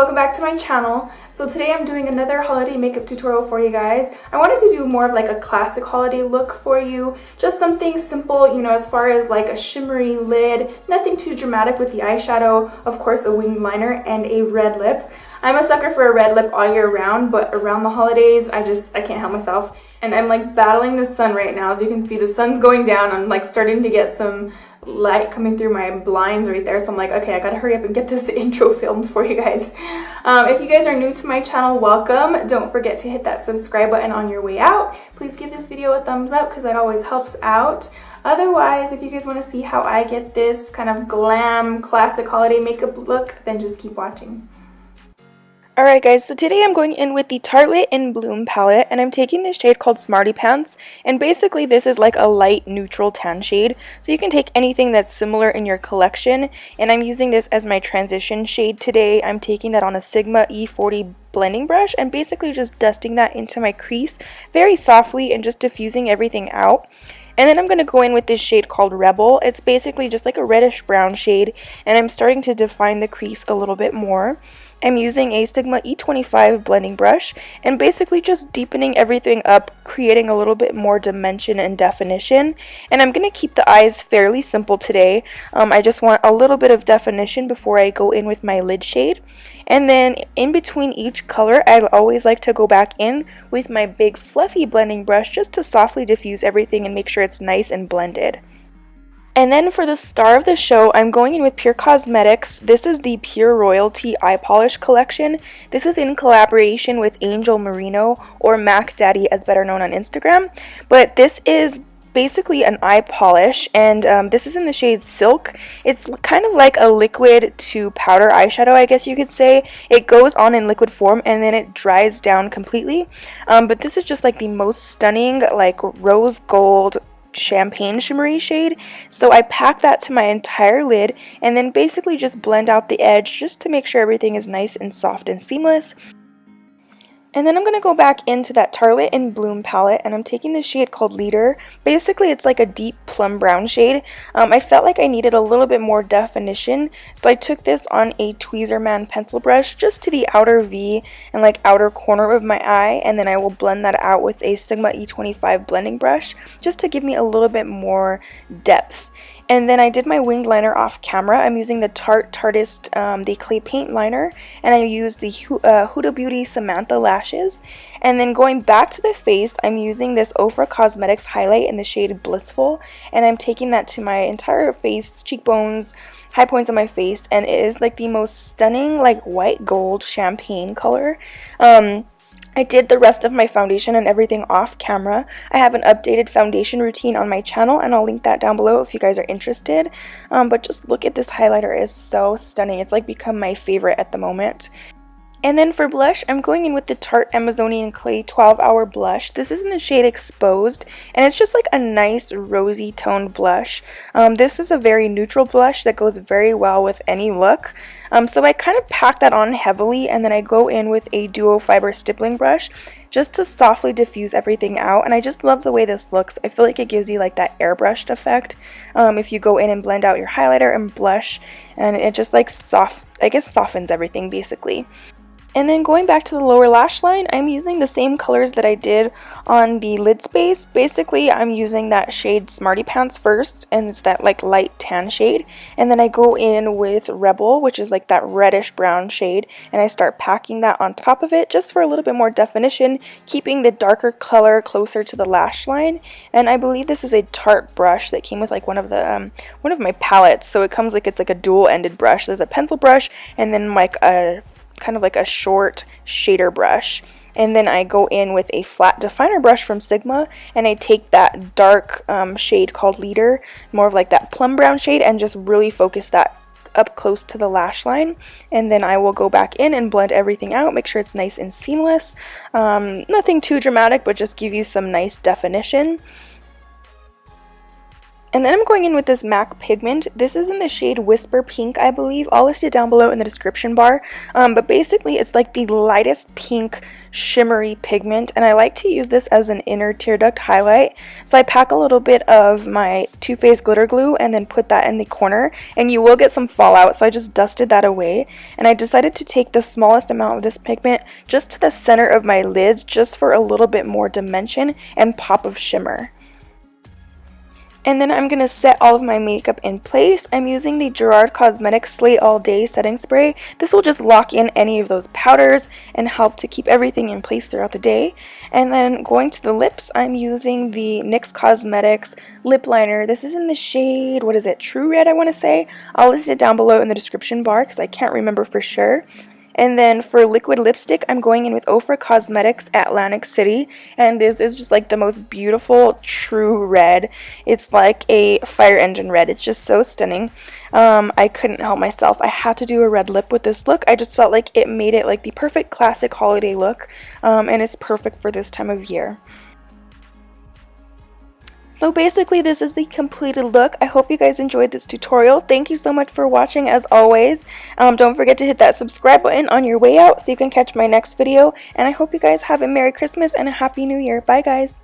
welcome back to my channel. So today I'm doing another holiday makeup tutorial for you guys. I wanted to do more of like a classic holiday look for you, just something simple, you know, as far as like a shimmery lid, nothing too dramatic with the eyeshadow, of course a winged liner and a red lip. I'm a sucker for a red lip all year round, but around the holidays I can't help myself. And I'm like battling the sun right now. As you can see, the sun's going down. I'm like starting to get some light coming through my blinds right there, so I'm like, okay, I gotta hurry up and get this intro filmed for you guys. If you guys are new to my channel, welcome. Don't forget to hit that subscribe button on your way out. Please give this video a thumbs up because that always helps out. Otherwise, if you guys want to see how I get this kind of glam classic holiday makeup look, then just keep watching. Alright guys, so today I'm going in with the Tartelette in Bloom palette, and I'm taking this shade called Smarty Pants, and basically this is like a light neutral tan shade, so you can take anything that's similar in your collection, and I'm using this as my transition shade today. I'm taking that on a Sigma E40 blending brush and basically just dusting that into my crease very softly and just diffusing everything out. And then I'm going to go in with this shade called Rebel. It's basically just like a reddish brown shade, and I'm starting to define the crease a little bit more. I'm using a Sigma E25 blending brush and basically just deepening everything up, creating a little bit more dimension and definition. And I'm going to keep the eyes fairly simple today. I just want a little bit of definition before I go in with my lid shade. And then in between each color, I always like to go back in with my big fluffy blending brush just to softly diffuse everything and make sure it's nice and blended. And then for the star of the show, I'm going in with PUR Cosmetics. This is the PUR Royalty Eye Polish collection. This is in collaboration with Angel Merino, or Mac Daddy as better known on Instagram. But this is basically an eye polish, and this is in the shade Silk. It's kind of like a liquid to powder eyeshadow, I guess you could say. It goes on in liquid form and then it dries down completely. But this is just like the most stunning, like rose gold champagne shimmery shade, so I pack that to my entire lid and then basically just blend out the edge just to make sure everything is nice and soft and seamless. And then I'm going to go back into that Tartelette in Bloom palette, and I'm taking the shade called Leader. Basically, it's like a deep plum brown shade. I felt like I needed a little bit more definition, so I took this on a Tweezerman pencil brush just to the outer V and like outer corner of my eye, and then I will blend that out with a Sigma E25 blending brush just to give me a little bit more depth. And then I did my winged liner off camera. I'm using the Tarteist, the clay paint liner, and I used the Huda Beauty Samantha lashes. And then going back to the face, I'm using this Ofra Cosmetics highlight in the shade Blissful, and I'm taking that to my entire face, cheekbones, high points on my face, and it is like the most stunning like white gold champagne color. I did the rest of my foundation and everything off camera. I have an updated foundation routine on my channel, and I'll link that down below if you guys are interested. But just look at this highlighter, it is so stunning. It's like become my favorite at the moment. And then for blush, I'm going in with the Tarte Amazonian Clay 12-Hour Blush. This is in the shade Exposed, and it's just like a nice rosy toned blush. This is a very neutral blush that goes very well with any look. So I kind of pack that on heavily, and then I go in with a Duo Fiber stippling brush just to softly diffuse everything out. And I just love the way this looks. I feel like it gives you like that airbrushed effect if you go in and blend out your highlighter and blush, and it just like softens everything basically. And then going back to the lower lash line, I'm using the same colors that I did on the lid space. Basically, I'm using that shade Smarty Pants first, and it's that like light tan shade. And then I go in with Rebel, which is like that reddish brown shade, and I start packing that on top of it just for a little bit more definition, keeping the darker color closer to the lash line. And I believe this is a Tarte brush that came with like one of my palettes, so it comes like it's like a dual-ended brush. There's a pencil brush and then like a kind of like a short shader brush, and then I go in with a flat definer brush from Sigma, and I take that dark shade called Leader, more of like that plum brown shade, and just really focus that up close to the lash line. And then I will go back in and blend everything out, make sure it's nice and seamless. Nothing too dramatic, but just give you some nice definition. And then I'm going in with this MAC pigment. This is in the shade Whisper Pink, I believe. I'll list it down below in the description bar. But basically, it's like the lightest pink shimmery pigment. And I like to use this as an inner tear duct highlight. So I pack a little bit of my Too Faced glitter glue and then put that in the corner. And you will get some fallout, so I just dusted that away. And I decided to take the smallest amount of this pigment just to the center of my lids, just for a little bit more dimension and pop of shimmer. And then I'm going to set all of my makeup in place. I'm using the Gerard Cosmetics Slay All Day setting spray. This will just lock in any of those powders and help to keep everything in place throughout the day. And then going to the lips, I'm using the NYX Cosmetics lip liner. This is in the shade, what is it, True Red, I want to say. I'll list it down below in the description bar because I can't remember for sure. And then for liquid lipstick, I'm going in with Ofra Cosmetics Atlantic City. And this is just like the most beautiful true red. It's like a fire engine red. It's just so stunning. I couldn't help myself. I had to do a red lip with this look. I just felt like it made it like the perfect classic holiday look. And it's perfect for this time of year. So basically this is the completed look. I hope you guys enjoyed this tutorial. Thank you so much for watching as always. Don't forget to hit that subscribe button on your way out so you can catch my next video. And I hope you guys have a Merry Christmas and a Happy New Year. Bye guys.